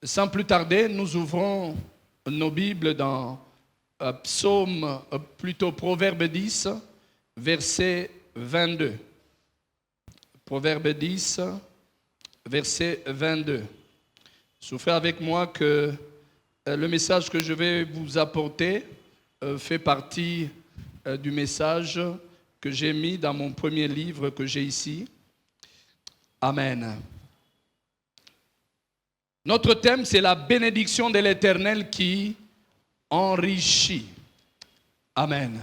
Sans plus tarder, nous ouvrons nos Bibles dans Proverbe 10, verset 22. Proverbe 10, verset 22. Souffrez avec moi que le message que je vais vous apporter fait partie du message que j'ai mis dans mon premier livre que j'ai ici. Amen. Notre thème, c'est la bénédiction de l'Éternel qui enrichit. Amen.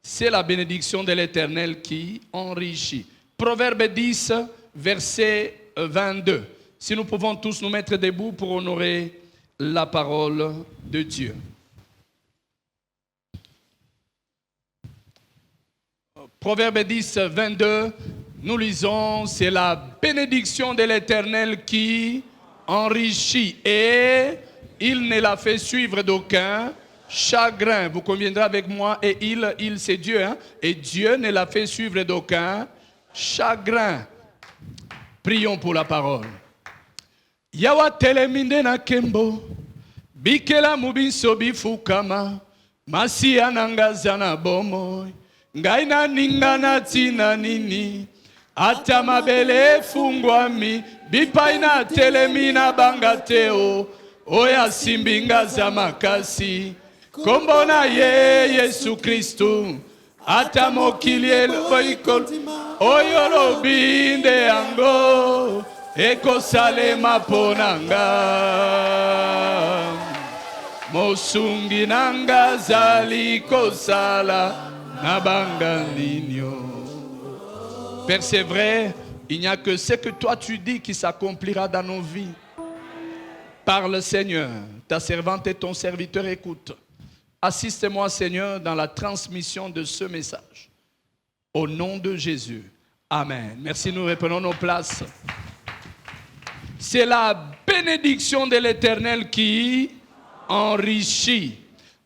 C'est la bénédiction de l'Éternel qui enrichit. Proverbe 10, verset 22. Si nous pouvons tous nous mettre debout pour honorer la parole de Dieu. Proverbe 10, 22, nous lisons, c'est la bénédiction de l'Éternel qui enrichit et il ne la fait suivre d'aucun chagrin. Vous conviendrez avec moi, et il c'est Dieu, hein? Et Dieu ne la fait suivre d'aucun chagrin. Prions pour la parole. Yawa teleminde na kembo, bikela mubinso bifukama, masia nangazana bomoy, ngaina ningana tina nini, ata mabele fungwami, bipaina telemina bangateo, oya simbinga za makasi, kombona ye Yesu Kristu, ata mokilie loikol, oyolo binde yango, eko salema ponanga, mosungi nanga zali kosala nabanga ninyo. Père, c'est vrai, il n'y a que ce que toi tu dis qui s'accomplira dans nos vies. Parle, Seigneur, ta servante et ton serviteur écoutent. Assiste-moi, Seigneur, dans la transmission de ce message. Au nom de Jésus. Amen. Merci, nous reprenons nos places. C'est la bénédiction de l'Éternel qui enrichit.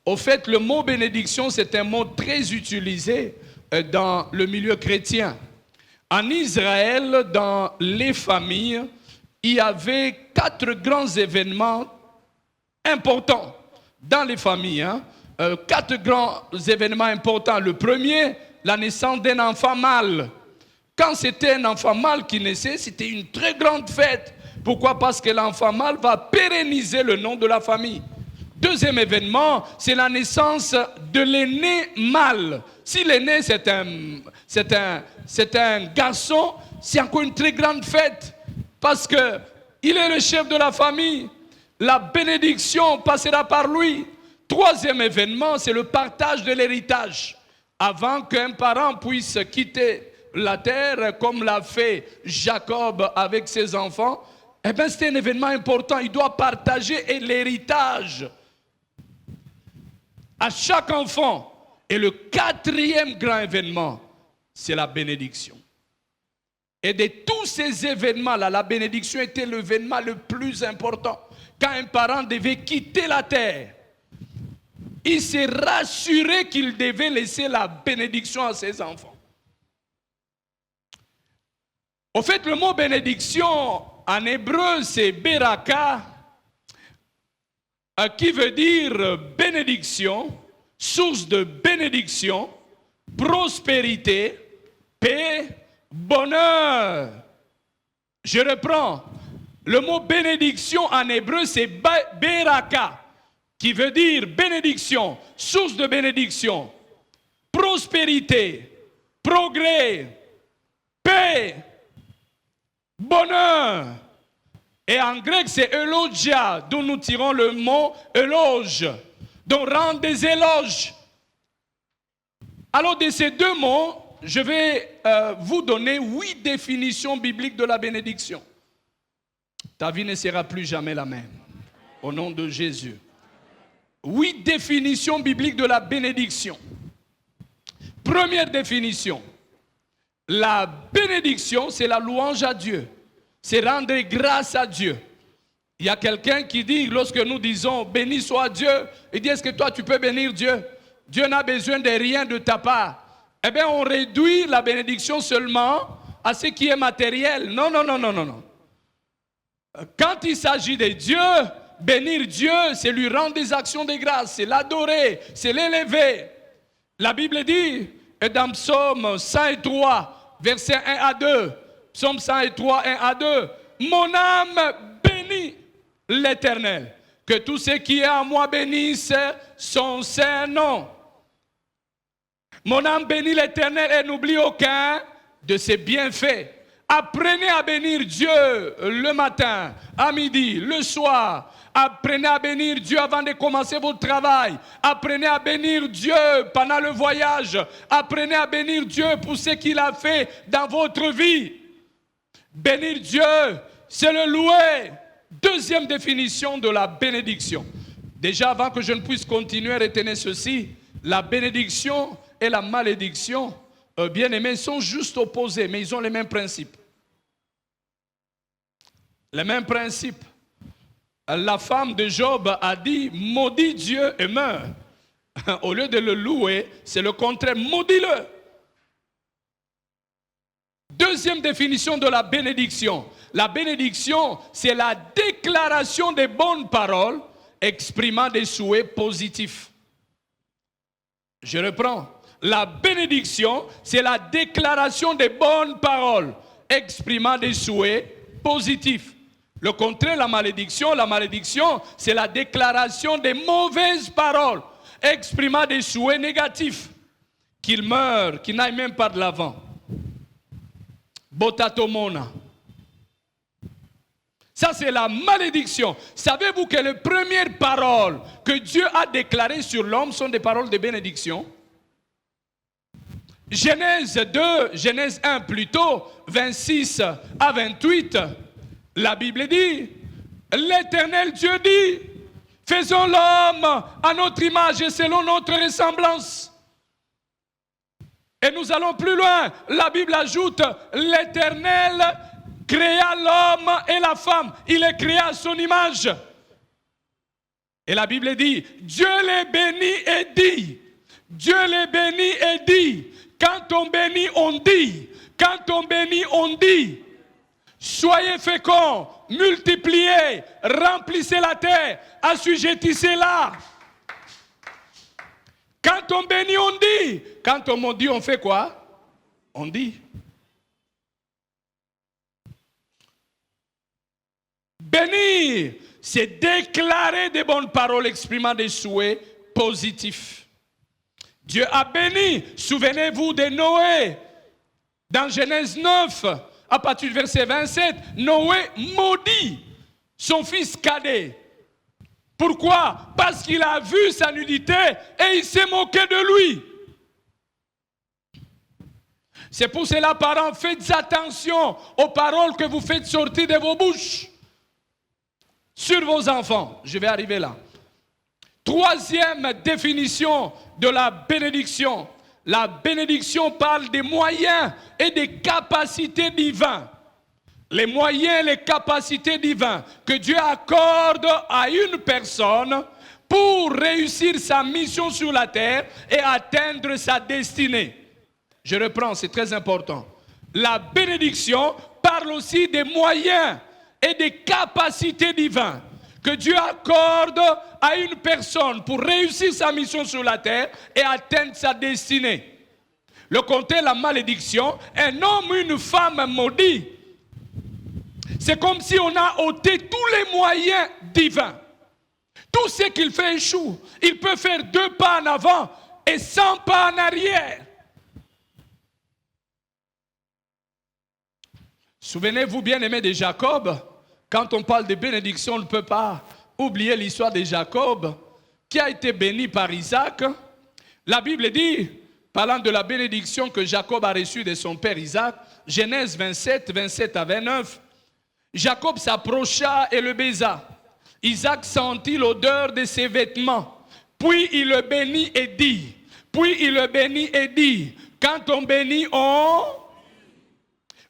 Au fait, le mot bénédiction, c'est un mot très utilisé dans le milieu chrétien. En Israël, dans les familles, il y avait 4 grands événements importants dans les familles. 4 grands événements importants. Le premier, la naissance d'un enfant mâle. Quand c'était un enfant mâle qui naissait, c'était une très grande fête. Pourquoi? Parce que l'enfant mâle va pérenniser le nom de la famille. Deuxième événement, c'est la naissance de l'aîné mâle. Si l'aîné c'est un garçon, c'est encore une très grande fête. Parce qu'il est le chef de la famille. La bénédiction passera par lui. Troisième événement, c'est le partage de l'héritage. Avant qu'un parent puisse quitter la terre, comme l'a fait Jacob avec ses enfants, eh bien, c'est un événement important. Il doit partager l'héritage à chaque enfant. Et le 4e grand événement, c'est la bénédiction. Et de tous ces événements-là, la bénédiction était l'événement le plus important. Quand un parent devait quitter la terre, il s'est rassuré qu'il devait laisser la bénédiction à ses enfants. Au fait, le mot bénédiction en hébreu, c'est beraka, qui veut dire bénédiction, source de bénédiction, prospérité, paix, bonheur. Je reprends. Le mot bénédiction en hébreu, c'est beraka, qui veut dire bénédiction, source de bénédiction, prospérité, progrès, paix, bonheur. Et en grec, c'est elogia, d'où nous tirons le mot éloge, donc rendre des éloges. Alors, de ces 2 mots, je vais vous donner 8 définitions bibliques de la bénédiction. Ta vie ne sera plus jamais la même. Au nom de Jésus. 8 définitions bibliques de la bénédiction. Première définition. La bénédiction, c'est la louange à Dieu. C'est rendre grâce à Dieu. Il y a quelqu'un qui dit, lorsque nous disons béni soit Dieu, il dit, est-ce que toi tu peux bénir Dieu? Dieu n'a besoin de rien de ta part. Eh bien, on réduit la bénédiction seulement à ce qui est matériel. Non, non, non, non, non, non. Quand il s'agit de Dieu, bénir Dieu, c'est lui rendre des actions de grâce, c'est l'adorer, c'est l'élever. La Bible dit, et dans Psaume 103, versets 1 à 2, Psaume 103, 1 à 2, mon âme bénit l'Éternel. Que tout ce qui est en moi bénisse son saint nom. Mon âme bénit l'Éternel et n'oublie aucun de ses bienfaits. Apprenez à bénir Dieu le matin, à midi, le soir. Apprenez à bénir Dieu avant de commencer votre travail. Apprenez à bénir Dieu pendant le voyage. Apprenez à bénir Dieu pour ce qu'il a fait dans votre vie. Bénir Dieu, c'est le louer. Deuxième définition de la bénédiction. Déjà, avant que je ne puisse continuer, retenez ceci. La bénédiction et la malédiction, bien aimés, sont juste opposés, mais ils ont les mêmes principes. Les mêmes principes. La femme de Job a dit, maudit Dieu et meurt. Au lieu de le louer, c'est le contraire, maudis-le. Deuxième définition de la bénédiction. La bénédiction, c'est la déclaration des bonnes paroles exprimant des souhaits positifs. Je reprends. La bénédiction, c'est la déclaration des bonnes paroles exprimant des souhaits positifs. Le contraire, la malédiction, c'est la déclaration des mauvaises paroles exprimant des souhaits négatifs. Qu'il meure, qu'il n'aille même pas de l'avant. Botatomona. Ça, c'est la malédiction. Savez-vous que les premières paroles que Dieu a déclarées sur l'homme sont des paroles de bénédiction? Genèse 2, Genèse 1 plutôt, 26 à 28, la Bible dit, l'Éternel Dieu dit, faisons l'homme à notre image et selon notre ressemblance. Et nous allons plus loin. La Bible ajoute, l'Éternel créa l'homme et la femme. Il les créa à son image. Et la Bible dit, Dieu les bénit et dit. Dieu les bénit et dit. Quand on bénit, on dit. Quand on bénit, on dit. Soyez féconds, multipliez, remplissez la terre, assujettissez-la. Quand on bénit, on dit. Quand on maudit, on fait quoi? On dit. Bénir, c'est déclarer des bonnes paroles exprimant des souhaits positifs. Dieu a béni. Souvenez-vous de Noé. Dans Genèse 9, à partir du verset 27, Noé maudit son fils cadet. Pourquoi? Parce qu'il a vu sa nudité et il s'est moqué de lui. C'est pour cela, parents, faites attention aux paroles que vous faites sortir de vos bouches sur vos enfants. Je vais arriver là. Troisième définition de la bénédiction. La bénédiction parle des moyens et des capacités divines. Les moyens et les capacités divines que Dieu accorde à une personne pour réussir sa mission sur la terre et atteindre sa destinée. Je reprends, c'est très important. La bénédiction parle aussi des moyens et des capacités divines que Dieu accorde à une personne pour réussir sa mission sur la terre et atteindre sa destinée. Le contraire, la malédiction, un homme ou une femme maudit. C'est comme si on a ôté tous les moyens divins. Tout ce qu'il fait échoue. Il peut faire 2 pas en avant et 100 pas en arrière. Souvenez-vous bien aimés de Jacob. Quand on parle de bénédiction, on ne peut pas oublier l'histoire de Jacob qui a été béni par Isaac. La Bible dit, parlant de la bénédiction que Jacob a reçue de son père Isaac, Genèse 27, 27 à 29, Jacob s'approcha et le baisa. Isaac sentit l'odeur de ses vêtements. Puis il le bénit et dit, quand on bénit, on...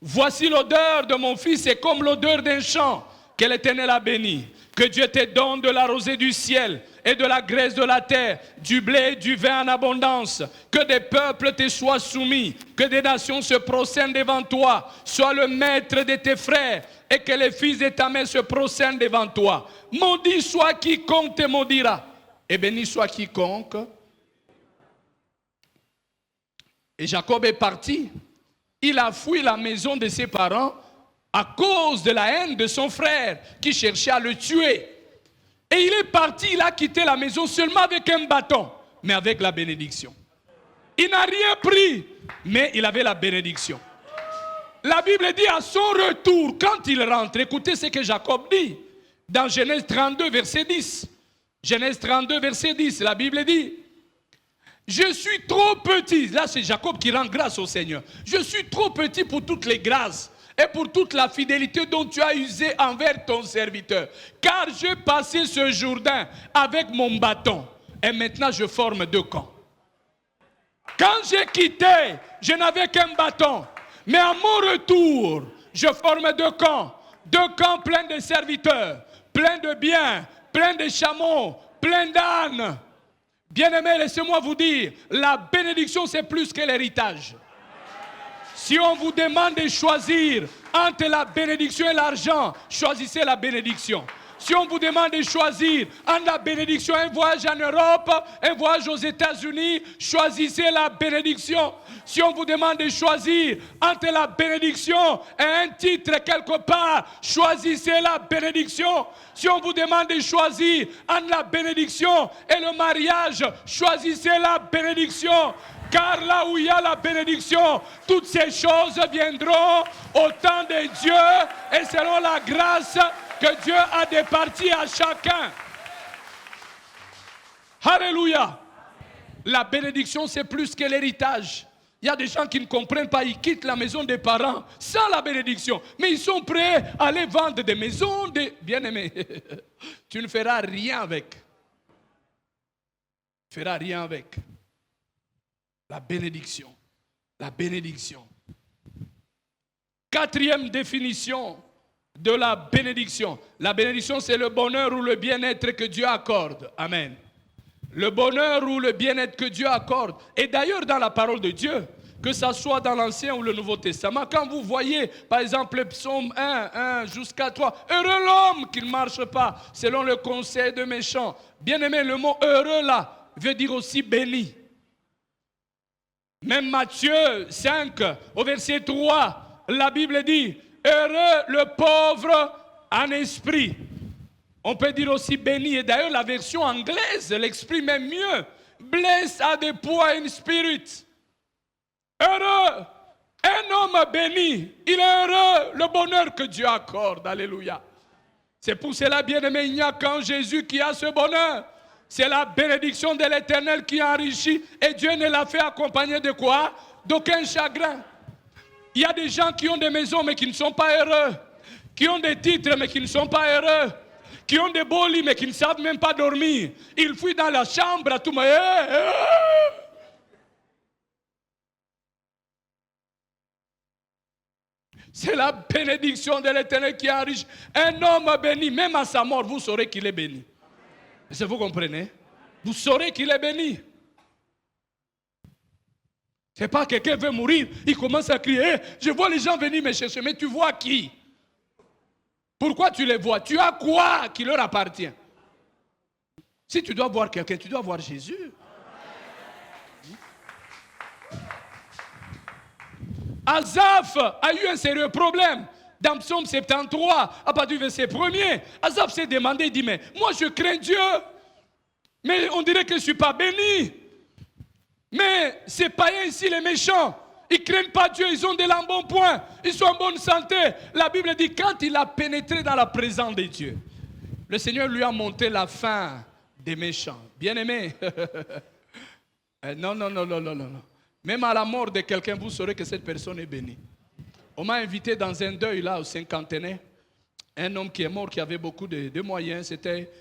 Voici l'odeur de mon fils, c'est comme l'odeur d'un champ que l'Éternel a béni. Que Dieu te donne de la rosée du ciel et de la graisse de la terre, du blé et du vin en abondance. Que des peuples te soient soumis, que des nations se prosternent devant toi. Sois le maître de tes frères et que les fils de ta mère se prosternent devant toi. Maudit soit quiconque te maudira et béni soit quiconque. Et Jacob est parti. Il a fui la maison de ses parents à cause de la haine de son frère qui cherchait à le tuer. Et il est parti, il a quitté la maison seulement avec un bâton, mais avec la bénédiction. Il n'a rien pris, mais il avait la bénédiction. La Bible dit à son retour, quand il rentre, écoutez ce que Jacob dit dans Genèse 32, verset 10. Genèse 32, verset 10, la Bible dit: je suis trop petit. Là, c'est Jacob qui rend grâce au Seigneur. Je suis trop petit pour toutes les grâces et pour toute la fidélité dont tu as usé envers ton serviteur. Car j'ai passé ce Jourdain avec mon bâton. Et maintenant, je forme 2 camps. Quand j'ai quitté, je n'avais qu'un bâton. Mais à mon retour, je forme 2 camps. 2 camps pleins de serviteurs, pleins de biens, pleins de chameaux, pleins d'ânes. Bien-aimés, laissez-moi vous dire, la bénédiction, c'est plus que l'héritage. Si on vous demande de choisir entre la bénédiction et l'argent, choisissez la bénédiction. Si on vous demande de choisir entre la bénédiction et un voyage en Europe, un voyage aux États-Unis, choisissez la bénédiction. Si on vous demande de choisir entre la bénédiction et un titre quelque part, choisissez la bénédiction. Si on vous demande de choisir entre la bénédiction et le mariage, choisissez la bénédiction. Car là où il y a la bénédiction, toutes ces choses viendront au temps de Dieu et selon la grâce que Dieu a départie à chacun. Alléluia. La bénédiction, c'est plus que l'héritage. Il y a des gens qui ne comprennent pas, ils quittent la maison des parents sans la bénédiction. Mais ils sont prêts à aller vendre des maisons, bien-aimés. Tu ne feras rien avec. Tu ne feras rien avec. La bénédiction. La bénédiction. 4e définition de la bénédiction. La bénédiction, c'est le bonheur ou le bien-être que Dieu accorde. Amen. Le bonheur ou le bien-être que Dieu accorde. Et d'ailleurs, dans la parole de Dieu, que ce soit dans l'Ancien ou le Nouveau Testament, quand vous voyez, par exemple, le psaume 1 jusqu'à 3, heureux l'homme qui ne marche pas selon le conseil de méchants. Bien-aimé, le mot heureux là veut dire aussi béni. Même Matthieu 5, au verset 3, la Bible dit: heureux le pauvre en esprit. On peut dire aussi béni. Et d'ailleurs, la version anglaise l'exprime même mieux. Blessed are the poor in spirit. Heureux. Un homme béni. Il est heureux. Le bonheur que Dieu accorde. Alléluia. C'est pour cela, bien-aimé, il n'y a qu'en Jésus qui a ce bonheur. C'est la bénédiction de l'Éternel qui enrichit. Et Dieu ne l'a fait accompagner de quoi? D'aucun chagrin. Il y a des gens qui ont des maisons mais qui ne sont pas heureux. Qui ont des titres mais qui ne sont pas heureux. Qui ont des beaux lits mais qui ne savent même pas dormir. Ils fuient dans la chambre à tout moment. C'est la bénédiction de l'Éternel qui enrichit. Un homme béni, même à sa mort, vous saurez qu'il est béni. Est-ce que vous comprenez? Vous saurez qu'il est béni. C'est pas que quelqu'un veut mourir, il commence à crier, je vois les gens venir me chercher, mais tu vois qui? Pourquoi tu les vois? Tu as quoi qui leur appartient? Si tu dois voir quelqu'un, tu dois voir Jésus. Asaph a eu un sérieux problème. Dans Psaume 73, à partir du verset 1er, Asaph s'est demandé, il dit, mais moi je crains Dieu, mais on dirait que je ne suis pas béni. Mais ces païens ici, les méchants, ils ne craignent pas Dieu, ils ont de l'embonpoint, ils sont en bonne santé. La Bible dit, quand il a pénétré dans la présence de Dieu, le Seigneur lui a montré la fin des méchants. Bien-aimé. Non. Même à la mort de quelqu'un, vous saurez que cette personne est bénie. On m'a invité dans un deuil là, au cinquantenaire. Un homme qui est mort, qui avait beaucoup de moyens.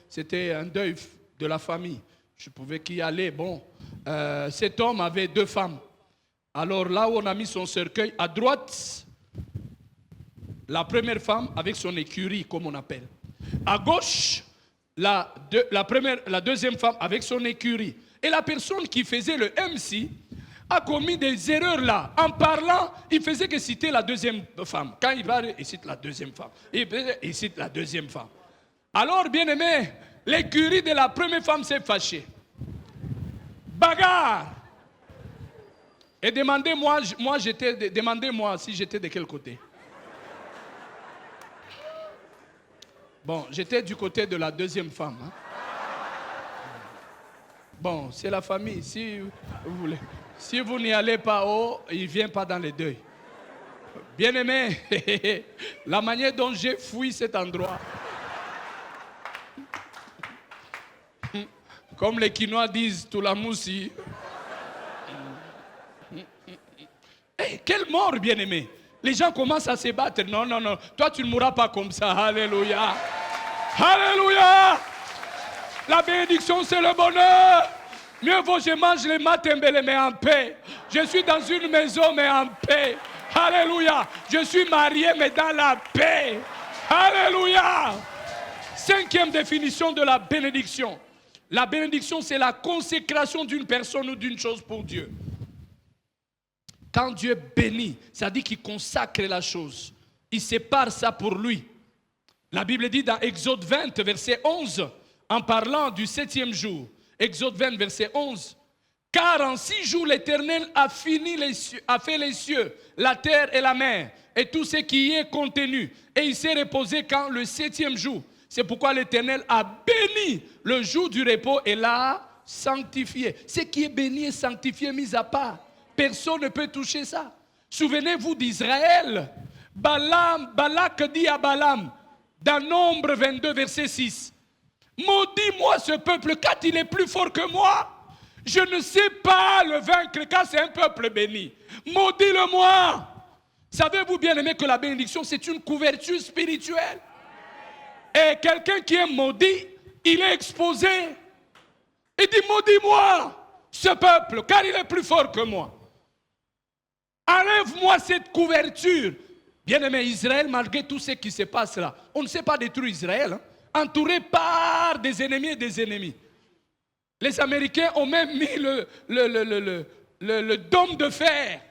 C'était un deuil de la famille. Je pouvais qu'y aller. Bon, cet homme avait 2 femmes. Alors là où on a mis son cercueil, à droite, la première femme avec son écurie, comme on appelle. À gauche, la deuxième femme avec son écurie. Et la personne qui faisait le MC a commis des erreurs là. En parlant, il faisait que citer la deuxième femme. Quand il va, il cite la deuxième femme. Il cite la deuxième femme. Alors, bien aimé, l'écurie de la première femme s'est fâchée. Bagarre. Et demandez-moi si j'étais de quel côté. Bon, j'étais du côté de la deuxième femme. Hein. Bon, c'est la famille, si vous voulez. Si vous n'y allez pas haut, il ne vient pas dans les deuils. Bien-aimé, la manière dont j'ai fui cet endroit. Comme les Quinois disent, tout la moussi. Hey, quelle mort, bien-aimé. Les gens commencent à se battre. Non, non, non. Toi, tu ne mourras pas comme ça. Alléluia. Alléluia. La bénédiction, c'est le bonheur. Mieux vaut je mange les matembele, mais en paix. Je suis dans une maison, mais en paix. Alléluia. Je suis marié, mais dans la paix. Alléluia. Cinquième définition de la bénédiction. La bénédiction, c'est la consécration d'une personne ou d'une chose pour Dieu. Quand Dieu bénit, ça dit qu'il consacre la chose. Il sépare ça pour lui. La Bible dit dans Exode 20, verset 11, en parlant du 7e jour, Exode 20, verset 11, « Car en 6 jours l'Éternel a fait les cieux, la terre et la mer, et tout ce qui y est contenu. Et il s'est reposé quand le 7e jour. C'est pourquoi l'Éternel a béni le jour du repos et l'a sanctifié. » Ce qui est béni et sanctifié, mis à part. Personne ne peut toucher ça. Souvenez-vous d'Israël. Balak dit à Balaam, dans Nombre 22, verset 6, « Maudis-moi ce peuple, car il est plus fort que moi. Je ne sais pas le vaincre, car c'est un peuple béni. Maudis-le-moi. » Savez-vous bien aimé que la bénédiction, c'est une couverture spirituelle. Et quelqu'un qui est maudit, il est exposé. Il dit, maudis-moi ce peuple, car il est plus fort que moi. Enlève-moi cette couverture. Bien-aimé, Israël, malgré tout ce qui se passe là, on ne sait pas détruire Israël, hein, entouré par des ennemis et des ennemis. Les Américains ont même mis le dôme de fer.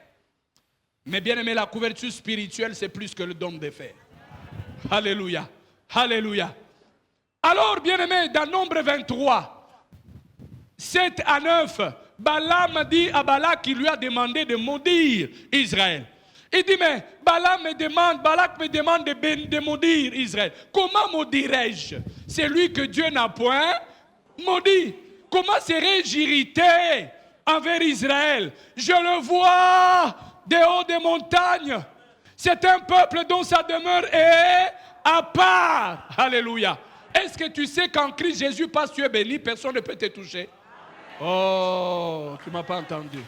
Mais bien-aimé, la couverture spirituelle, c'est plus que le dôme de fer. Alléluia. Alléluia. Alors, bien-aimé, dans Nombre 23, 7 à 9, Balaam dit à Balak qui lui a demandé de maudire Israël. Il dit, mais Balak me demande de maudire Israël. Comment maudirais-je celui que Dieu n'a point maudit? Comment serais-je irrité envers Israël? Je le vois des hauts des montagnes. C'est un peuple dont sa demeure est à part. Alléluia. Est-ce que tu sais qu'en Christ Jésus, parce que tu es béni, personne ne peut te toucher? Oh, tu ne m'as pas entendu.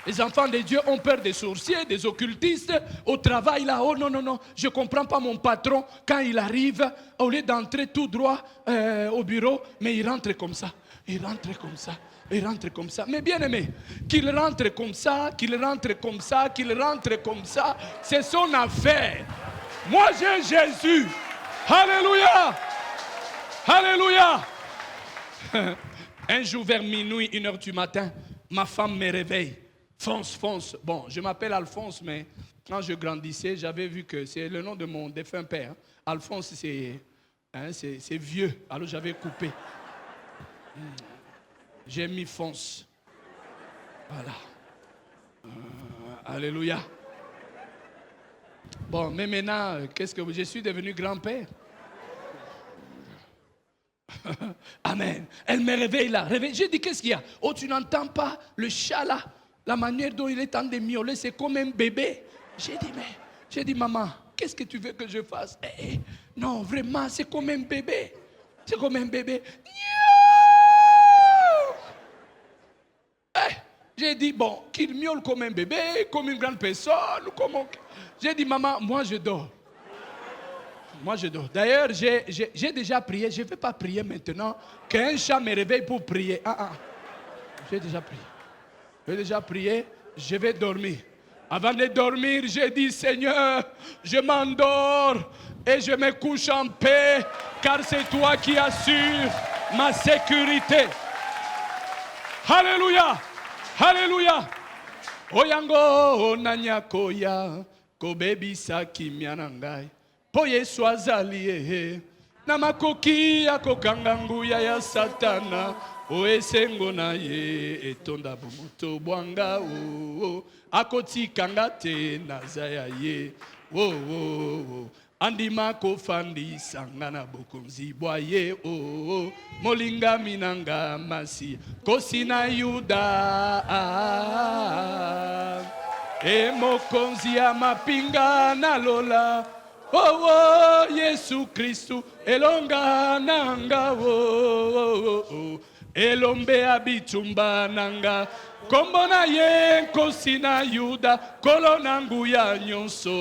Les enfants de Dieu ont peur des sorciers, des occultistes. Au travail, là, oh non, non, non, je ne comprends pas mon patron. Quand il arrive, au lieu d'entrer tout droit au bureau, mais il rentre comme ça. Il rentre comme ça. Il rentre comme ça. Mais bien aimé, qu'il rentre comme ça, qu'il rentre comme ça, qu'il rentre comme ça, c'est son affaire. Moi, j'ai Jésus. Alléluia. Alléluia. Un jour vers minuit, 1h du matin, ma femme me réveille. Fonce, fonce. Bon, je m'appelle Alphonse, mais quand je grandissais, j'avais vu que c'est le nom de mon défunt père. Alphonse, c'est vieux. Alors j'avais coupé. J'ai mis Fonce. Voilà. Alléluia. Bon, mais maintenant, qu'est-ce que je suis devenu grand-père? Amen. Elle me réveille là. J'ai dit, qu'est-ce qu'il y a? Oh, tu n'entends pas le chat là? La manière dont il est en train de miauler, c'est comme un bébé. J'ai dit, maman, qu'est-ce que tu veux que je fasse? Non, vraiment, c'est comme un bébé. C'est comme un bébé. J'ai dit, bon, qu'il miaule comme un bébé, comme une grande personne. J'ai dit, maman, moi je dors. Moi je dors. D'ailleurs, j'ai déjà prié. Je ne vais pas prier maintenant. Qu'un chat me réveille pour prier. J'ai déjà prié. Je vais déjà prier. Je vais dormir. Avant de dormir, j'ai dit, Seigneur, je m'endors et je me couche en paix, car c'est toi qui assures ma sécurité. Alléluia, alléluia. Oyango onanyakoya, kobebisa kimia nangai. Po Yesu azali ehe, na makoki ya kokanga nguya ya Satana. O esengo na ye etonda bomoto bwanga o akoti kanga te nazaya ye o andima kofandi sangana bokonzi boye o molinga minanga masi kosina yuda e mokonzi ya mapinga na lola oh Yesu Kristu elonga nanga oh elombe abitumba nanga kombona ye nkosina yuda kolonangu ya nyonso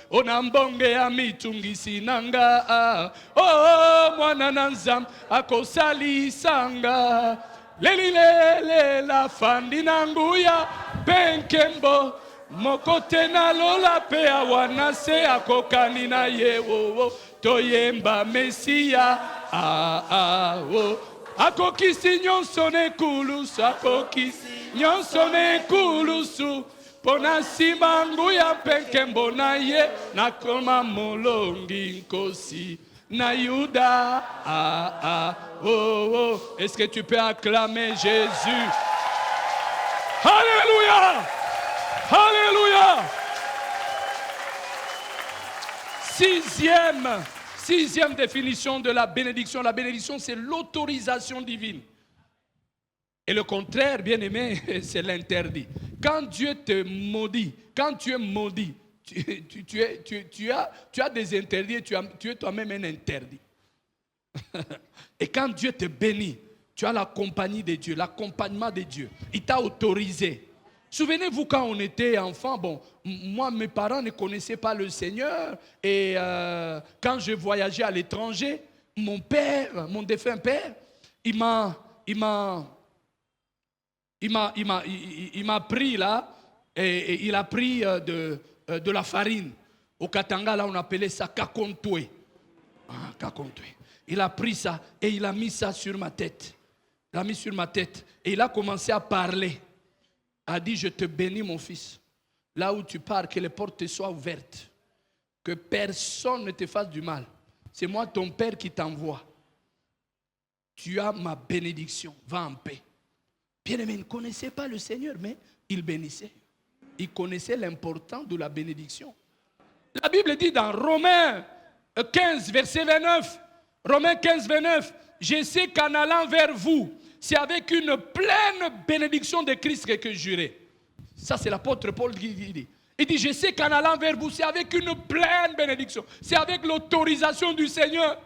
onambonge ya mitungisi nanga mwana na nzambe akosalisanga lelilele la fandi nangu ya penkembo mokote na lola pe awana se akokani na ye toyemba Mesia akokisi nyonso nekulusu akokisi nyonso nekulusu pona nsima nguya penkembo na ye nakoma molongi nkosi na Yuda Est-ce que tu peux acclamer Jésus? Alléluia, alléluia. Sixième définition de la bénédiction. La bénédiction, c'est l'autorisation divine. Et le contraire, bien aimé, c'est l'interdit. Quand Dieu te maudit, quand tu es maudit, tu as des interdits, tu es toi-même un interdit. Et quand Dieu te bénit, tu as la compagnie de Dieu, l'accompagnement de Dieu. Il t'a autorisé. Souvenez-vous quand on était enfant, bon, moi mes parents ne connaissaient pas le Seigneur et quand je voyageais à l'étranger, mon père, mon défunt père, il m'a pris là et il a pris de la farine. Au Katanga là on appelait ça kakontoué. Kakontoué. Il a pris ça et il a mis ça sur ma tête. Il l'a mis sur ma tête et il a commencé à parler. A dit, je te bénis mon fils. Là où tu pars, que les portes te soient ouvertes. Que personne ne te fasse du mal. C'est moi ton père qui t'envoie. Tu as ma bénédiction. Va en paix. Bien-aimé, il ne connaissait pas le Seigneur, mais il bénissait. Il connaissait l'importance de la bénédiction. La Bible dit dans Romains 15, verset 29. Romains 15, 29. Je sais qu'en allant vers vous, c'est avec une pleine bénédiction de Christ que je jurai. Ça, c'est l'apôtre Paul qui dit. Il dit, je sais qu'en allant vers vous, c'est avec une pleine bénédiction. C'est avec l'autorisation du Seigneur.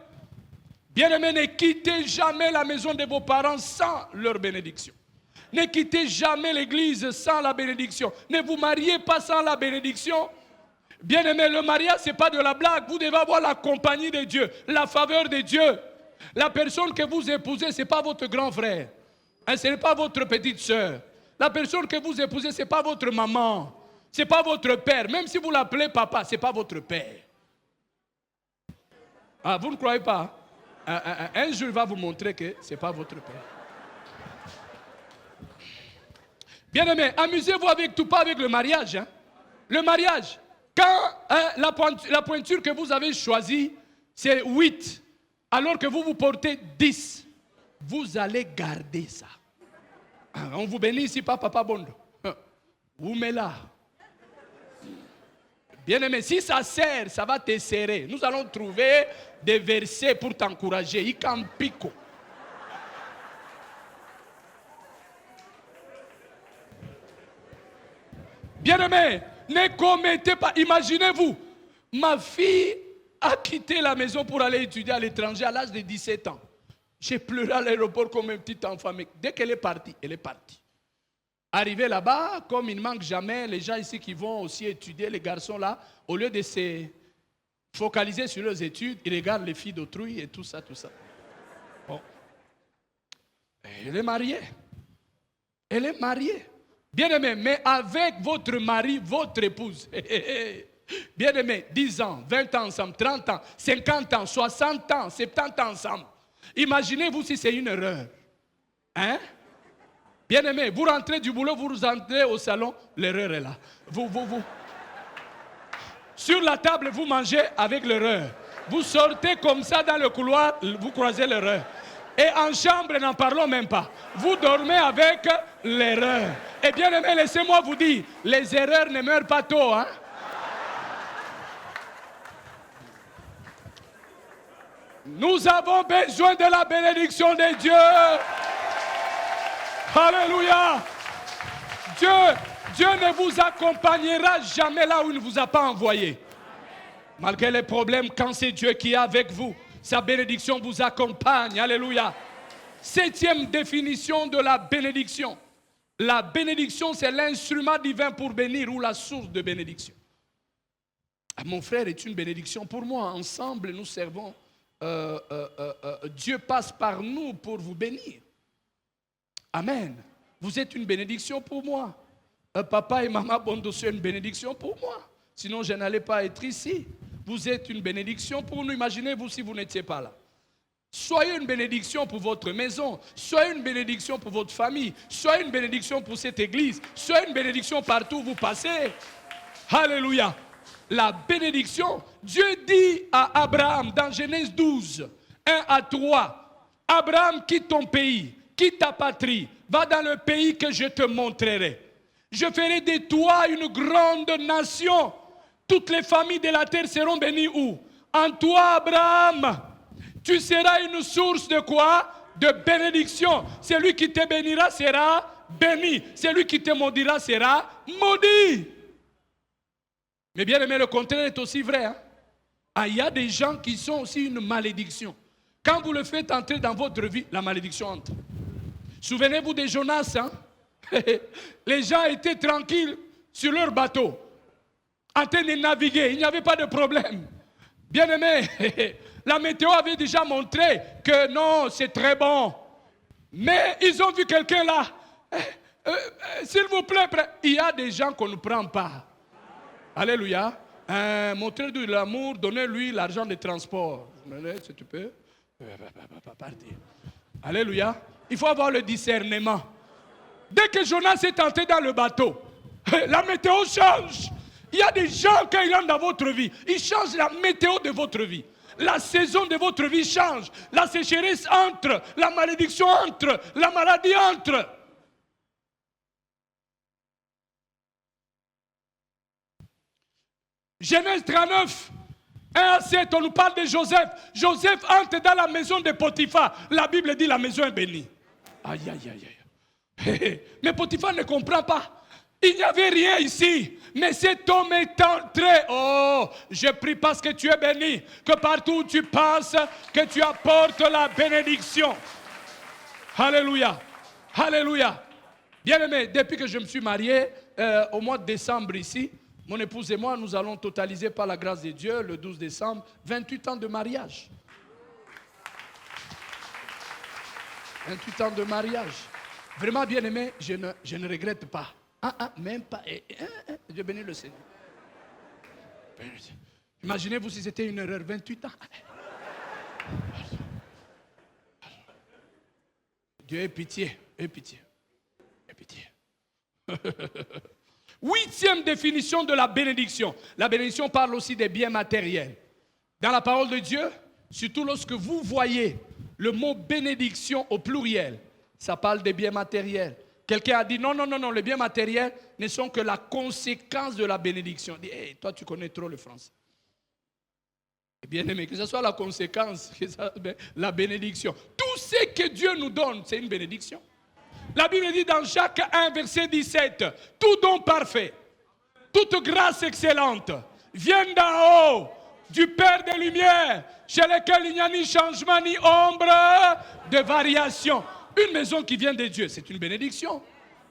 Bien-aimés, ne quittez jamais la maison de vos parents sans leur bénédiction. Ne quittez jamais l'église sans la bénédiction. Ne vous mariez pas sans la bénédiction. Bien-aimés, le mariage, ce n'est pas de la blague. Vous devez avoir la compagnie de Dieu, la faveur de Dieu. La personne que vous épousez, ce n'est pas votre grand frère. Ce n'est pas votre petite soeur. La personne que vous épousez, ce n'est pas votre maman. Ce n'est pas votre père. Même si vous l'appelez papa, ce n'est pas votre père. Ah, vous ne croyez pas? Un jour, il va vous montrer que ce n'est pas votre père. Bien-aimé, amusez-vous avec tout, pas avec le mariage. Hein. Le mariage, quand la pointure que vous avez choisie, c'est 8. Alors que vous portez 10, vous allez garder ça. On vous bénit ici par Papa Bondo. Vous mettez là. Bien aimé, si ça sert, ça va te serrer. Nous allons trouver des versets pour t'encourager. Ikampico. Bien aimé, ne commettez pas. Imaginez-vous, ma fille a quitté la maison pour aller étudier à l'étranger à l'âge de 17 ans. J'ai pleuré à l'aéroport comme un petit enfant. Mais dès qu'elle est partie, elle est partie. Arrivé là-bas, comme il ne manque jamais, les gens ici qui vont aussi étudier, les garçons là, au lieu de se focaliser sur leurs études, ils regardent les filles d'autrui et tout ça, tout ça. Bon. Elle est mariée. Elle est mariée. Bien-aimé, mais avec votre mari, votre épouse. Bien-aimé, 10 ans, 20 ans ensemble, 30 ans, 50 ans, 60 ans, 70 ans ensemble. Imaginez-vous si c'est une erreur. Hein? Bien-aimé, vous rentrez du boulot, vous rentrez au salon, l'erreur est là. Vous. Sur la table, vous mangez avec l'erreur. Vous sortez comme ça dans le couloir, vous croisez l'erreur. Et en chambre, n'en parlons même pas. Vous dormez avec l'erreur. Et bien aimé, laissez-moi vous dire, les erreurs ne meurent pas tôt. Hein? Nous avons besoin de la bénédiction de Dieu. Alléluia. Dieu ne vous accompagnera jamais là où il ne vous a pas envoyé. Malgré les problèmes, quand c'est Dieu qui est avec vous, sa bénédiction vous accompagne. Alléluia. 7e définition de la bénédiction. La bénédiction, c'est l'instrument divin pour bénir ou la source de bénédiction. Mon frère est une bénédiction pour moi. Ensemble, nous servons. Dieu passe par nous pour vous bénir. Amen. Vous êtes une bénédiction pour moi. Papa et maman Bondo sont une bénédiction pour moi. Sinon, je n'allais pas être ici. Vous êtes une bénédiction pour nous. Imaginez-vous si vous n'étiez pas là. Soyez une bénédiction pour votre maison. Soyez une bénédiction pour votre famille. Soyez une bénédiction pour cette église. Soyez une bénédiction partout où vous passez. Alléluia. La bénédiction, Dieu dit à Abraham dans Genèse 12, 1 à 3, Abraham, quitte ton pays, quitte ta patrie, va dans le pays que je te montrerai. Je ferai de toi une grande nation. Toutes les familles de la terre seront bénies où? En toi, Abraham. Tu seras une source de quoi? De bénédiction. Celui qui te bénira sera béni. Celui qui te maudira sera maudit. Mais bien aimé, le contraire est aussi vrai. Hein? Il y a des gens qui sont aussi une malédiction. Quand vous le faites entrer dans votre vie, la malédiction entre. Souvenez-vous de Jonas. Hein? Les gens étaient tranquilles sur leur bateau, en train de naviguer. Il n'y avait pas de problème. Bien aimé, la météo avait déjà montré que non, c'est très bon. Mais ils ont vu quelqu'un là. S'il vous plaît, il y a des gens qu'on ne prend pas. Alléluia. Montrez-lui de l'amour, donnez-lui l'argent de transport. Si tu peux. Partir. Alléluia. Il faut avoir le discernement. Dès que Jonas est entré dans le bateau, la météo change. Il y a des gens, quand ils rentrent dans votre vie, ils changent la météo de votre vie. La saison de votre vie change. La sécheresse entre, la malédiction entre, la maladie entre. Genèse 39, 1 à 7, on nous parle de Joseph. Joseph entre dans la maison de Potiphar. La Bible dit la maison est bénie. Aïe, aïe, aïe, aïe. Mais Potiphar ne comprend pas. Il n'y avait rien ici. Mais cet homme est entré. Oh, je prie parce que tu es béni. Que partout où tu passes, que tu apportes la bénédiction. Alléluia. Alléluia. Bien-aimé, depuis que je me suis marié, au mois de décembre ici, mon épouse et moi, nous allons totaliser par la grâce de Dieu, le 12 décembre, 28 ans de mariage. 28 ans de mariage. Vraiment bien aimé, je ne regrette pas. Même pas. Dieu bénit le Seigneur. Imaginez-vous si c'était une erreur, 28 ans. Dieu ait pitié, ait pitié, ait pitié. 8e définition de la bénédiction. La bénédiction parle aussi des biens matériels. Dans la parole de Dieu, surtout lorsque vous voyez le mot bénédiction au pluriel, ça parle des biens matériels. Quelqu'un a dit non, les biens matériels ne sont que la conséquence de la bénédiction. Il dit, hey, toi tu connais trop le français. Bien aimé, que ce soit la conséquence, que ça, la bénédiction. Tout ce que Dieu nous donne, c'est une bénédiction. La Bible dit dans Jacques 1, verset 17, tout don parfait, toute grâce excellente, vient d'en haut, du Père des Lumières, chez lequel il n'y a ni changement, ni ombre de variation. Une maison qui vient de Dieu, c'est une bénédiction.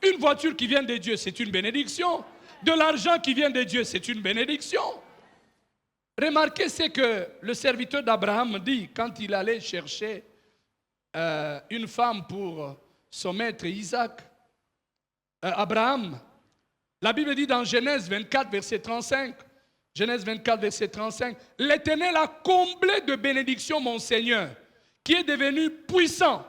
Une voiture qui vient de Dieu, c'est une bénédiction. De l'argent qui vient de Dieu, c'est une bénédiction. Remarquez ce que le serviteur d'Abraham dit quand il allait chercher une femme pour son maître Isaac. Abraham. La Bible dit dans Genèse 24, verset 35, Genèse 24, verset 35, l'Éternel a comblé de bénédictions mon Seigneur, qui est devenu puissant.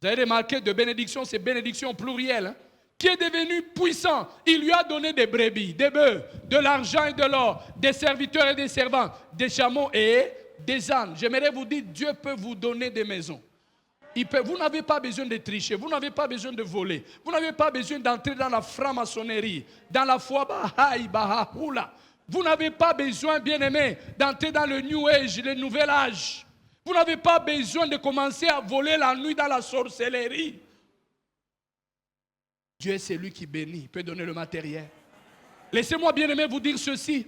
Vous avez remarqué, de bénédiction, c'est bénédiction plurielle, hein? Qui est devenu puissant. Il lui a donné des brebis, des bœufs, de l'argent et de l'or, des serviteurs et des servants, des chameaux et des ânes. J'aimerais vous dire, Dieu peut vous donner des maisons. Vous n'avez pas besoin de tricher, vous n'avez pas besoin de voler, vous n'avez pas besoin d'entrer dans la franc-maçonnerie, dans la foi Baha'i, Baha'oula. Vous n'avez pas besoin, bien-aimé, d'entrer dans le New Age, le Nouvel Âge. Vous n'avez pas besoin de commencer à voler la nuit dans la sorcellerie. Dieu est celui qui bénit, il peut donner le matériel. Laissez-moi, bien-aimé, vous dire ceci.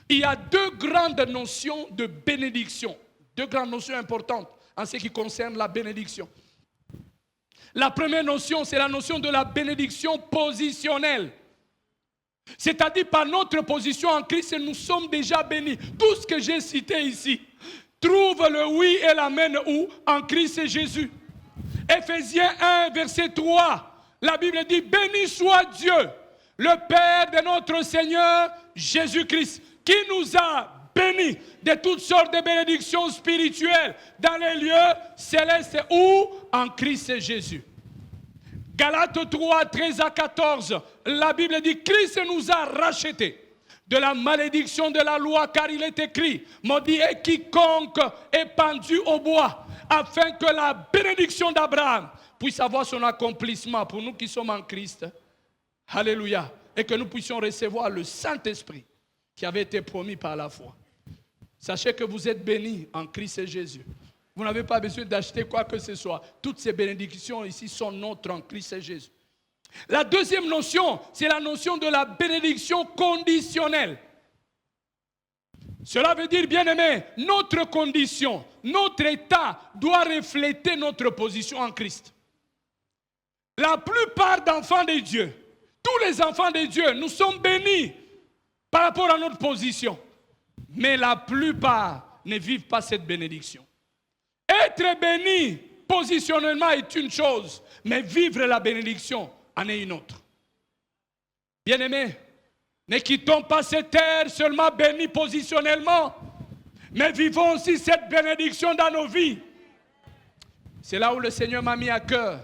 Il y a deux grandes notions de bénédiction, deux grandes notions importantes en ce qui concerne la bénédiction. La première notion, c'est la notion de la bénédiction positionnelle. C'est-à-dire par notre position en Christ, nous sommes déjà bénis. Tout ce que j'ai cité ici trouve le oui et l'amen où? En Christ Jésus. Éphésiens 1, verset 3. La Bible dit, béni soit Dieu, le Père de notre Seigneur Jésus-Christ, qui nous a bénis de toutes sortes de bénédictions spirituelles dans les lieux célestes ou en Christ Jésus. Galates 3, 13 à 14, la Bible dit, Christ nous a rachetés de la malédiction de la loi, car il est écrit, maudit est quiconque est pendu au bois, afin que la bénédiction d'Abraham puisse avoir son accomplissement pour nous qui sommes en Christ. Alléluia. Et que nous puissions recevoir le Saint-Esprit qui avait été promis par la foi. Sachez que vous êtes bénis en Christ Jésus. Vous n'avez pas besoin d'acheter quoi que ce soit. Toutes ces bénédictions ici sont nôtres en Christ Jésus. La deuxième notion, c'est la notion de la bénédiction conditionnelle. Cela veut dire, bien-aimé, notre condition, notre état doit refléter notre position en Christ. La plupart d'enfants de Dieu, tous les enfants de Dieu, nous sommes bénis par rapport à notre position. Mais la plupart ne vivent pas cette bénédiction. Être béni positionnellement est une chose, mais vivre la bénédiction en est une autre. Bien-aimés, ne quittons pas cette terre seulement bénis positionnellement, mais vivons aussi cette bénédiction dans nos vies. C'est là où le Seigneur m'a mis à cœur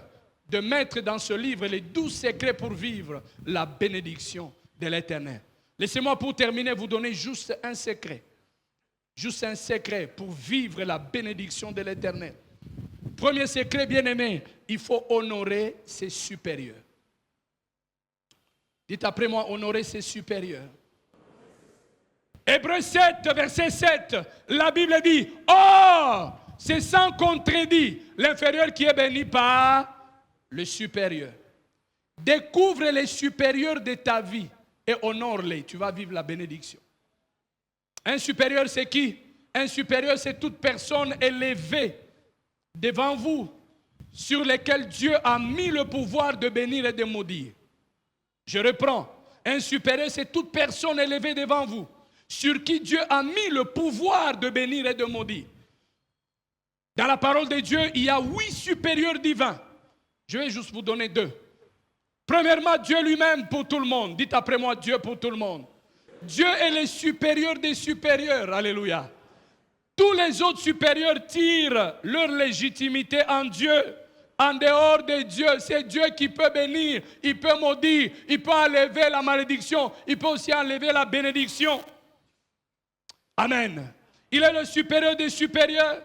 de mettre dans ce livre les 12 secrets pour vivre la bénédiction de l'Éternel. Laissez-moi pour terminer vous donner juste un secret. Juste un secret pour vivre la bénédiction de l'Éternel. Premier secret, bien-aimé, il faut honorer ses supérieurs. Dites après moi, honorer ses supérieurs. Hébreux 7, verset 7, la Bible dit, « Oh, c'est sans contredit l'inférieur qui est béni par le supérieur. » Découvre les supérieurs de ta vie et honore-les. Tu vas vivre la bénédiction. Un supérieur, c'est qui? Un supérieur, c'est toute personne élevée devant vous, sur lesquelles Dieu a mis le pouvoir de bénir et de maudire. Je reprends. Un supérieur, c'est toute personne élevée devant vous, sur qui Dieu a mis le pouvoir de bénir et de maudire. Dans la parole de Dieu, il y a 8 supérieurs divins. Je vais juste vous donner 2. Premièrement, Dieu lui-même pour tout le monde. Dites après moi, Dieu pour tout le monde. Dieu est le supérieur des supérieurs. Alléluia. Tous les autres supérieurs tirent leur légitimité en Dieu. En dehors de Dieu, c'est Dieu qui peut bénir, il peut maudire, il peut enlever la malédiction, il peut aussi enlever la bénédiction. Amen. Il est le supérieur des supérieurs.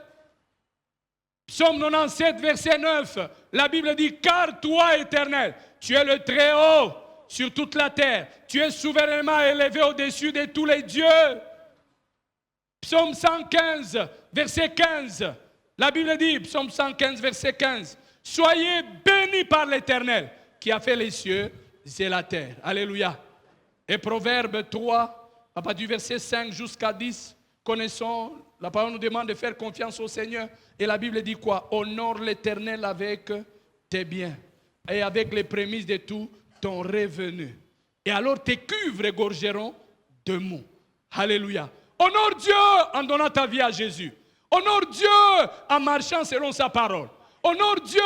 Psaume 97, verset 9, la Bible dit, « Car toi, Éternel, tu es le Très-Haut sur toute la terre. Tu es souverainement élevé au-dessus de tous les dieux. » Psaume 115, verset 15, la Bible dit, Psaume 115, verset 15, « Soyez bénis par l'Éternel qui a fait les cieux et la terre. » Alléluia. Et Proverbe 3, à partir du verset 5 jusqu'à 10, connaissons, la parole nous demande de faire confiance au Seigneur. Et la Bible dit quoi? Honore l'Éternel avec tes biens et avec les prémices de tout ton revenu. Et alors tes cuves regorgeront de mou. Alléluia. Honore Dieu en donnant ta vie à Jésus. Honore Dieu en marchant selon sa parole. Honore Dieu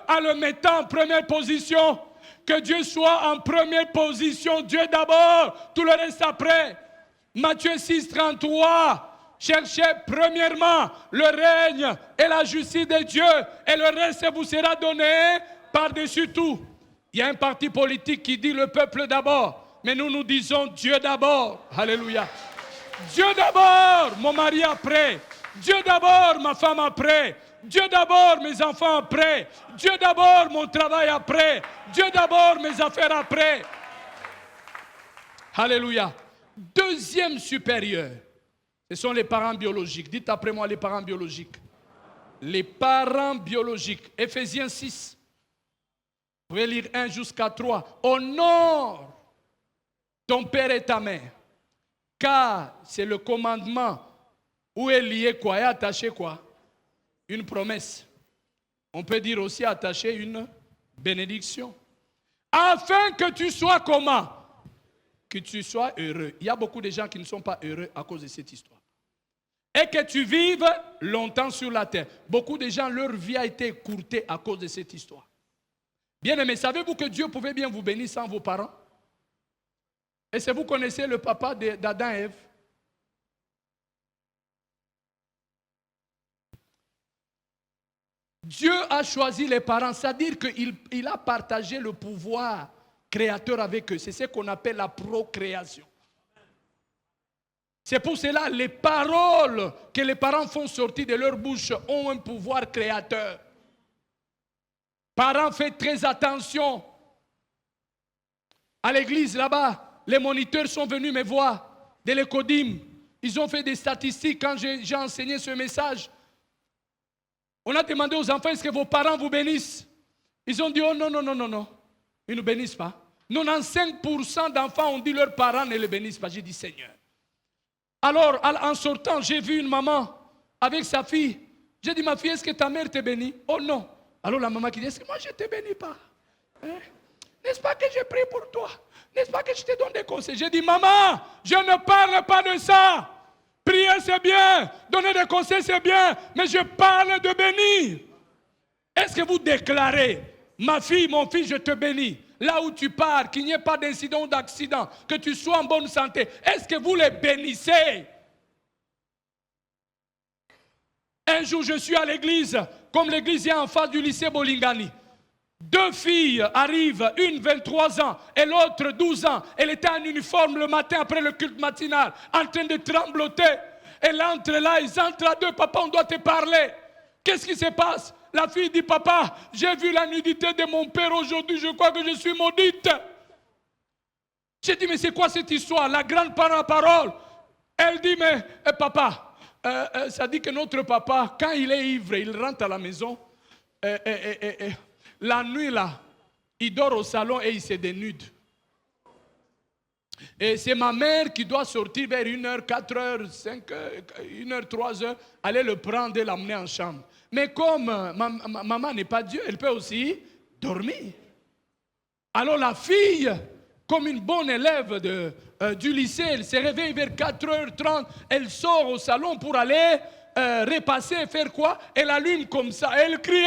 en le mettant en première position. Que Dieu soit en première position. Dieu d'abord, tout le reste après. Matthieu 6, 33. Cherchez premièrement le règne et la justice de Dieu et le reste vous sera donné par-dessus tout. Il y a un parti politique qui dit le peuple d'abord, mais nous disons Dieu d'abord. Alléluia. Dieu d'abord, mon mari après. Dieu d'abord, ma femme après. Dieu d'abord, mes enfants après. Dieu d'abord, mon travail après. Dieu d'abord, mes affaires après. Alléluia. Deuxième supérieur, ce sont les parents biologiques. Dites après moi les parents biologiques. Les parents biologiques. Éphésiens 6. Vous pouvez lire 1 jusqu'à 3. Honore ton père et ta mère. Car c'est le commandement où est lié quoi? Et attaché quoi? Une promesse. On peut dire aussi attacher une bénédiction. Afin que tu sois comment? Que tu sois heureux. Il y a beaucoup de gens qui ne sont pas heureux à cause de cette histoire. Et que tu vives longtemps sur la terre. Beaucoup de gens, leur vie a été écourtée à cause de cette histoire. Bien aimé, savez-vous que Dieu pouvait bien vous bénir sans vos parents? Et si vous connaissez le papa d'Adam et Ève, Dieu a choisi les parents, c'est-à-dire qu'il a partagé le pouvoir créateur avec eux. C'est ce qu'on appelle la procréation. C'est pour cela que les paroles que les parents font sortir de leur bouche ont un pouvoir créateur. Parents, faites très attention. À l'église là-bas, les moniteurs sont venus me voir de l'Ecodim. Ils ont fait des statistiques quand j'ai enseigné ce message. On a demandé aux enfants, est-ce que vos parents vous bénissent? Ils ont dit, oh non, non, non, non, non. Ils ne bénissent pas. 95% d'enfants ont dit leurs parents ne les bénissent pas. J'ai dit, Seigneur. Alors, en sortant, j'ai vu une maman avec sa fille. J'ai dit, ma fille, est-ce que ta mère te bénit? Oh non. Alors la maman qui dit, est-ce que moi je ne te bénis pas? Hein? N'est-ce pas que je prie pour toi? N'est-ce pas que je te donne des conseils? J'ai dit, maman, je ne parle pas de ça. Prier, c'est bien. Donner des conseils, c'est bien. Mais je parle de bénir. Est-ce que vous déclarez, ma fille, mon fils, je te bénis. Là où tu pars, qu'il n'y ait pas d'incident ou d'accident, que tu sois en bonne santé. Est-ce que vous les bénissez? Un jour, je suis à l'église, comme l'église est en face du lycée Bolingani. Deux filles arrivent, une 23 ans et l'autre 12 ans. Elle était en uniforme le matin après le culte matinal, en train de trembloter. Elle entre là, ils entrent à deux. Papa, on doit te parler. Qu'est-ce qui se passe? La fille dit, papa, j'ai vu la nudité de mon père aujourd'hui, je crois que je suis maudite. J'ai dit, mais c'est quoi cette histoire? La grande parole. Elle dit, mais papa, ça dit que notre papa, quand il est ivre, il rentre à la maison. La nuit là, il dort au salon et il se dénude. Et c'est ma mère qui doit sortir vers 1h, 4h, 5h, 1h, 3h, aller le prendre et l'amener en chambre. Mais comme maman n'est pas Dieu, elle peut aussi dormir. Alors la fille, comme une bonne élève du lycée, elle se réveille vers 4h30, elle sort au salon pour aller repasser, faire quoi? Elle allume comme ça, elle crie.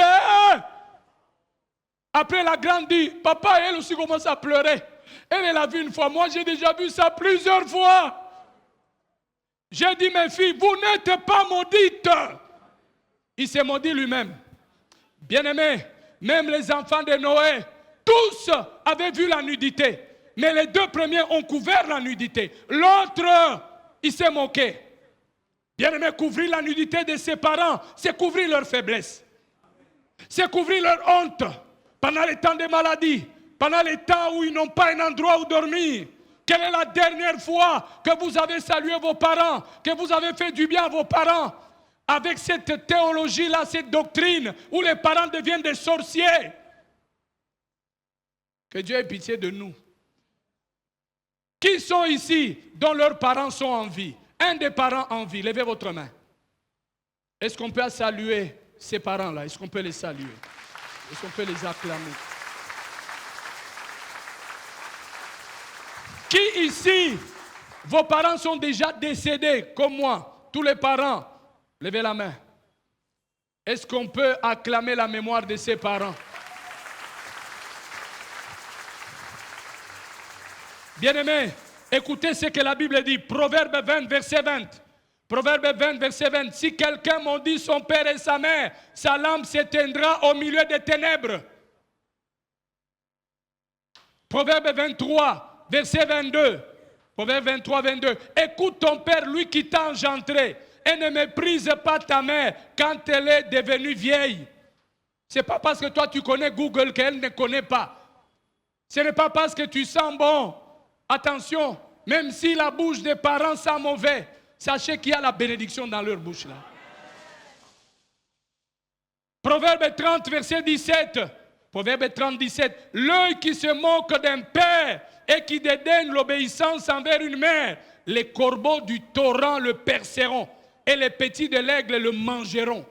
Après la grande dit, papa, elle aussi commence à pleurer. Elle l'a vu une fois, moi j'ai déjà vu ça plusieurs fois. J'ai dit, mes filles, vous n'êtes pas maudites. Il s'est maudit lui-même. Bien-aimés, même les enfants de Noé, tous avaient vu la nudité. Mais les deux premiers ont couvert la nudité. L'autre, il s'est moqué. Bien-aimés, couvrir la nudité de ses parents, c'est couvrir leur faiblesse. C'est couvrir leur honte. Pendant les temps de maladie, pendant les temps où ils n'ont pas un endroit où dormir. Quelle est la dernière fois que vous avez salué vos parents, que vous avez fait du bien à vos parents? Avec cette théologie-là, cette doctrine, où les parents deviennent des sorciers. Que Dieu ait pitié de nous. Qui sont ici dont leurs parents sont en vie? Un des parents en vie, levez votre main. Est-ce qu'on peut saluer ces parents-là? Est-ce qu'on peut les saluer? Est-ce qu'on peut les acclamer? Qui ici, vos parents sont déjà décédés, comme moi? Tous les parents, levez la main. Est-ce qu'on peut acclamer la mémoire de ses parents? Bien-aimés, écoutez ce que la Bible dit. Proverbe 20, verset 20. Proverbe 20, verset 20. Si quelqu'un maudit son père et sa mère, sa lampe s'éteindra au milieu des ténèbres. Proverbe 23, verset 22. Proverbe 23, 22. Écoute ton père, lui qui t'a engendré, et ne méprise pas ta mère quand elle est devenue vieille. Ce n'est pas parce que toi tu connais Google qu'elle ne connaît pas. Ce n'est pas parce que tu sens bon. Attention, même si la bouche des parents sent mauvais, sachez qu'il y a la bénédiction dans leur bouche là. Proverbe 30, verset 17. Proverbe 30, 17. L'œil qui se moque d'un père et qui dédaigne l'obéissance envers une mère, les corbeaux du torrent le perceront et les petits de l'aigle le mangeront.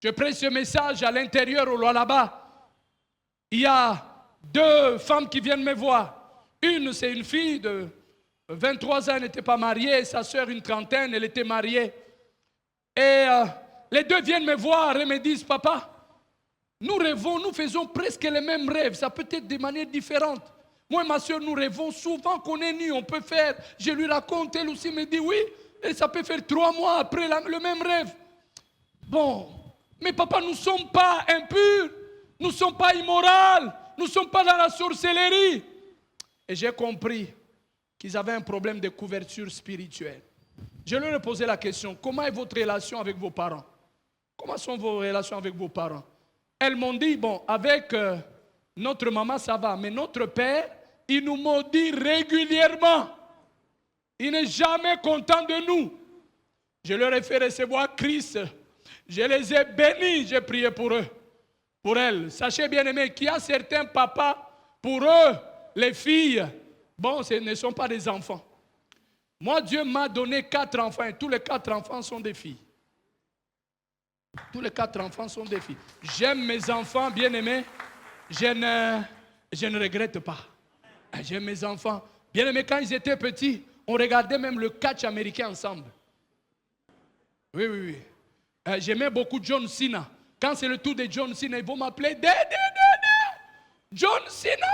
Je prêche ce message à l'intérieur ou là-bas. Il y a 2 femmes qui viennent me voir. Une, c'est une fille de 23 ans, elle n'était pas mariée. Sa soeur, une trentaine, elle était mariée. Et les 2 viennent me voir et me disent, papa, nous rêvons, nous faisons presque les mêmes rêves. Ça peut être de manière différente. Moi et ma soeur, nous rêvons souvent qu'on est nus. On peut faire, je lui raconte, elle aussi me dit oui. Et ça peut faire 3 mois après le même rêve. Bon, mais papa, nous ne sommes pas impurs. Nous ne sommes pas immoraux. Nous ne sommes pas dans la sorcellerie. Et j'ai compris qu'ils avaient un problème de couverture spirituelle. Je leur ai posé la question, comment est votre relation avec vos parents? Comment sont vos relations avec vos parents? Elles m'ont dit, bon, avec notre maman ça va, mais notre père, il nous maudit régulièrement. Il n'est jamais content de nous. Je leur ai fait recevoir Christ. Je les ai bénis, j'ai prié pour eux. Pour elles. Sachez bien aimés qu'il y a certains papas, pour eux, les filles, bon, ce ne sont pas des enfants. Moi, Dieu m'a donné 4 enfants et tous les 4 enfants sont des filles. Tous les 4 enfants sont des filles. J'aime mes enfants, bien aimés. Je ne regrette pas. J'aime mes enfants. Bien aimés, quand ils étaient petits, on regardait même le catch américain ensemble. Oui, oui, oui. J'aimais beaucoup John Cena. Quand c'est le tour de John Cena, ils vont m'appeler Dédé. John Cena.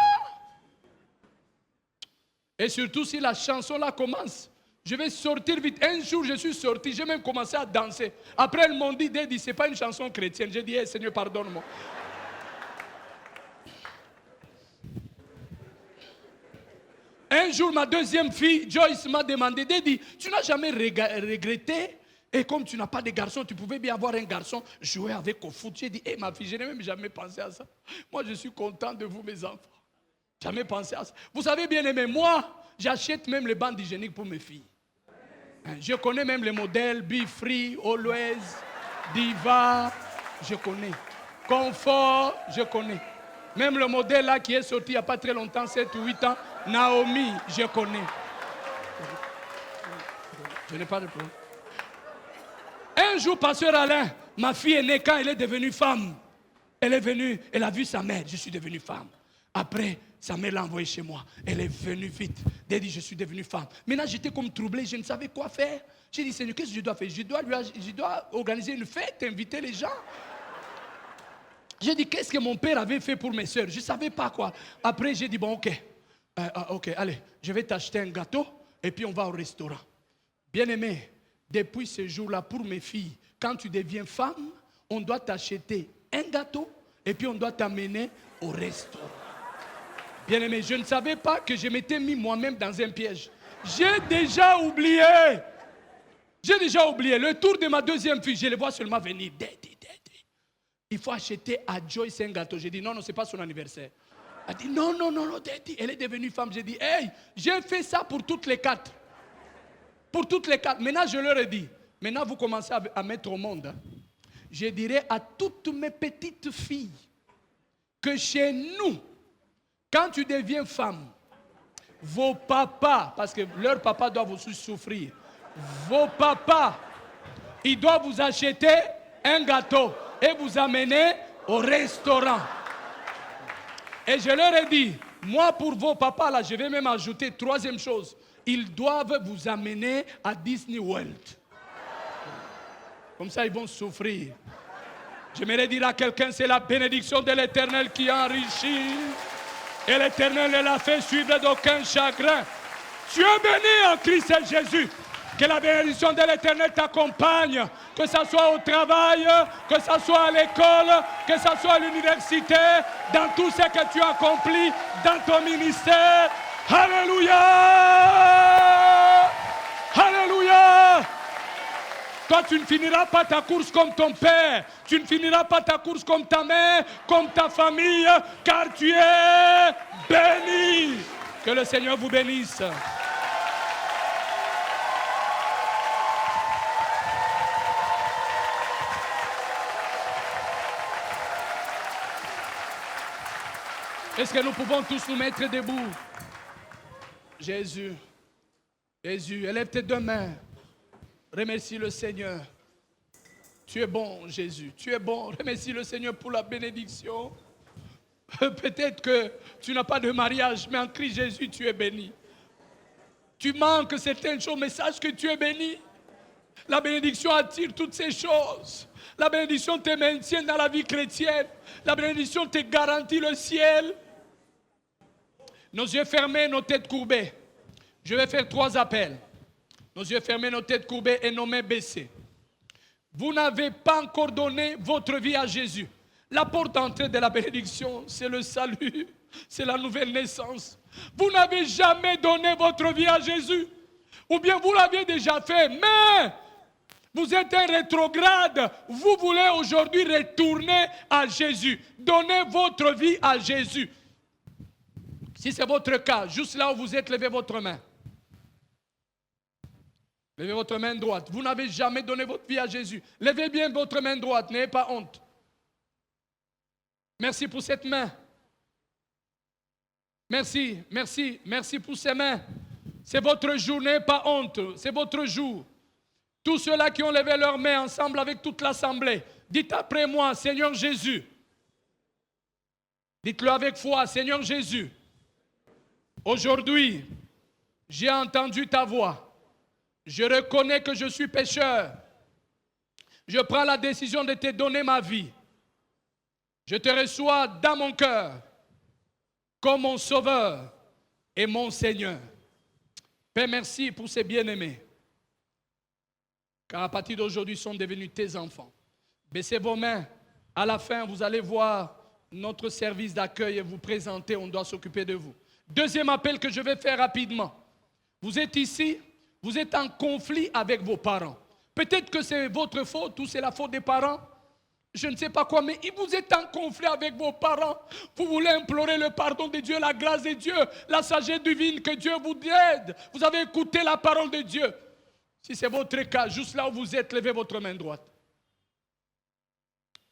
Et surtout si la chanson là commence, je vais sortir vite. Un jour, je suis sorti, j'ai même commencé à danser. Après, ils m'ont dit, Dédé, ce n'est pas une chanson chrétienne. J'ai dit, hey, Seigneur, pardonne-moi. Un jour, ma deuxième fille, Joyce, m'a demandé, Dédé, tu n'as jamais regretté? Et comme tu n'as pas de garçon, tu pouvais bien avoir un garçon, jouer avec au foot. J'ai dit, hé ma fille, je n'ai même jamais pensé à ça. Moi, je suis content de vous, mes enfants. Jamais pensé à ça. Vous savez bien aimé, moi, j'achète même les bandes hygiéniques pour mes filles. Je connais même les modèles, Be Free, Always, Diva, je connais. Confort, je connais. Même le modèle là qui est sorti il n'y a pas très longtemps, 7 ou 8 ans, Naomi, je connais. Je n'ai pas de problème. Un jour, pasteur Alain, ma fille est née quand elle est devenue femme. Elle est venue, elle a vu sa mère, je suis devenue femme. Après, sa mère l'a envoyée chez moi. Elle est venue vite. Elle dit, je suis devenue femme. Maintenant, j'étais comme troublé, je ne savais quoi faire. J'ai dit, Seigneur, qu'est-ce que je dois faire? Je dois organiser une fête, inviter les gens. J'ai dit, qu'est-ce que mon père avait fait pour mes soeurs? Je ne savais pas quoi. Après, j'ai dit, bon, ok, allez, je vais t'acheter un gâteau et puis on va au restaurant. Bien aimé, depuis ce jour-là, pour mes filles, quand tu deviens femme, on doit t'acheter un gâteau et puis on doit t'amener au restaurant. Bien aimé, je ne savais pas que je m'étais mis moi-même dans un piège. J'ai déjà oublié. Le tour de ma deuxième fille, je les vois seulement venir. Daddy. Il faut acheter à Joyce un gâteau. J'ai dit, non, ce n'est pas son anniversaire. Elle dit, non, Daddy. Elle est devenue femme. J'ai dit, hey, j'ai fait ça pour toutes les 4. Pour toutes les 4. Maintenant, je leur ai dit, maintenant, vous commencez à mettre au monde. Hein. Je dirais à toutes mes petites filles que chez nous, quand tu deviens femme, vos papas, parce que leurs papas doivent aussi souffrir, vos papas, ils doivent vous acheter un gâteau et vous amener au restaurant. Et je leur ai dit, moi pour vos papas, là, je vais même ajouter 3e chose. Ils doivent vous amener à Disney World. Comme ça, ils vont souffrir. J'aimerais dire à quelqu'un, c'est la bénédiction de l'Éternel qui enrichit. Et l'Éternel ne l'a fait suivre d'aucun chagrin. Tu es béni en Christ Jésus. Que la bénédiction de l'Éternel t'accompagne, que ce soit au travail, que ce soit à l'école, que ce soit à l'université, dans tout ce que tu accomplis, dans ton ministère. Alléluia! Alléluia! Toi, tu ne finiras pas ta course comme ton père, tu ne finiras pas ta course comme ta mère, comme ta famille, car tu es béni. Que le Seigneur vous bénisse. Est-ce que nous pouvons tous nous mettre debout? Jésus, Jésus, élève tes deux mains. Remercie le Seigneur. Tu es bon, Jésus. Tu es bon. Remercie le Seigneur pour la bénédiction. Peut-être que tu n'as pas de mariage, mais en Christ Jésus, tu es béni. Tu manques certaines choses, mais sache que tu es béni. La bénédiction attire toutes ces choses. La bénédiction te maintient dans la vie chrétienne. La bénédiction te garantit le ciel. Nos yeux fermés, nos têtes courbées. Je vais faire 3 appels. Nos yeux fermés, nos têtes courbées et nos mains baissées. Vous n'avez pas encore donné votre vie à Jésus. La porte d'entrée de la bénédiction, c'est le salut, c'est la nouvelle naissance. Vous n'avez jamais donné votre vie à Jésus. Ou bien vous l'aviez déjà fait, mais vous êtes un rétrograde. Vous voulez aujourd'hui retourner à Jésus. Donnez votre vie à Jésus. Si c'est votre cas, juste là où vous êtes, levez votre main. Levez votre main droite. Vous n'avez jamais donné votre vie à Jésus. Levez bien votre main droite, n'ayez pas honte. Merci pour cette main. Merci, merci, merci pour ces mains. C'est votre journée, pas honte. C'est votre jour. Tous ceux-là qui ont levé leurs mains ensemble avec toute l'assemblée, dites après moi, Seigneur Jésus. Dites-le avec foi, Seigneur Jésus. Aujourd'hui, j'ai entendu ta voix. Je reconnais que je suis pécheur. Je prends la décision de te donner ma vie. Je te reçois dans mon cœur comme mon sauveur et mon Seigneur. Père, merci pour ces bien-aimés. Car à partir d'aujourd'hui, ils sont devenus tes enfants. Baissez vos mains. À la fin, vous allez voir notre service d'accueil et vous présenter. On doit s'occuper de vous. Deuxième appel que je vais faire rapidement. Vous êtes ici, vous êtes en conflit avec vos parents. Peut-être que c'est votre faute ou c'est la faute des parents. Je ne sais pas quoi, mais vous êtes en conflit avec vos parents. Vous voulez implorer le pardon de Dieu, la grâce de Dieu, la sagesse divine, que Dieu vous aide. Vous avez écouté la parole de Dieu. Si c'est votre cas, juste là où vous êtes, levez votre main droite.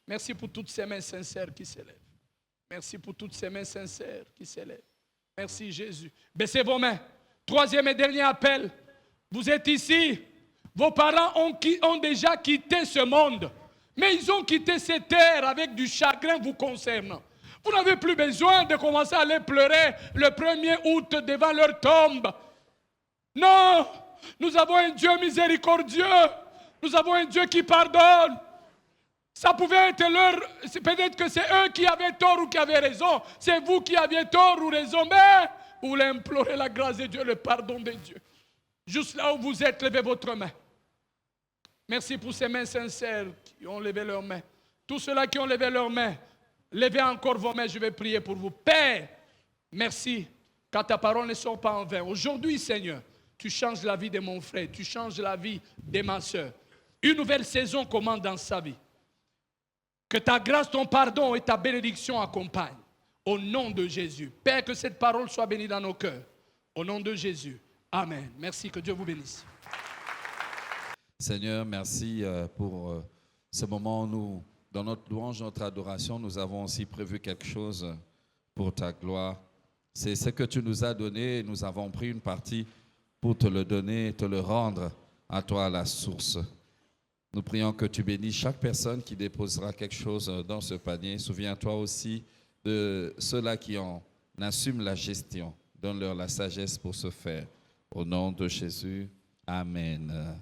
Merci pour toutes ces mains sincères qui s'élèvent. Merci pour toutes ces mains sincères qui s'élèvent. Merci Jésus. Baissez vos mains. Troisième et dernier appel. Vous êtes ici. Vos parents ont déjà quitté ce monde. Mais ils ont quitté cette terre avec du chagrin vous concernant. Vous n'avez plus besoin de commencer à aller pleurer le 1er août devant leur tombe. Non, nous avons un Dieu miséricordieux. Nous avons un Dieu qui pardonne. Ça pouvait être peut-être que c'est eux qui avaient tort ou qui avaient raison. C'est vous qui aviez tort ou raison. Mais vous voulez implorer la grâce de Dieu, le pardon de Dieu. Juste là où vous êtes, levez votre main. Merci pour ces mains sincères qui ont levé leurs mains. Tous ceux-là qui ont levé leurs mains, levez encore vos mains, je vais prier pour vous. Père, merci, car ta parole ne sort pas en vain. Aujourd'hui, Seigneur, tu changes la vie de mon frère, tu changes la vie de ma soeur. Une nouvelle saison commence dans sa vie. Que ta grâce, ton pardon et ta bénédiction accompagnent. Au nom de Jésus. Père, que cette parole soit bénie dans nos cœurs. Au nom de Jésus. Amen. Merci, que Dieu vous bénisse. Seigneur, merci pour ce moment où nous, dans notre louange, notre adoration, nous avons aussi prévu quelque chose pour ta gloire. C'est ce que tu nous as donné et nous avons pris une partie pour te le donner, te le rendre à toi à la source. Nous prions que tu bénisses chaque personne qui déposera quelque chose dans ce panier. Souviens-toi aussi de ceux-là qui en assument la gestion. Donne-leur la sagesse pour ce faire. Au nom de Jésus, Amen.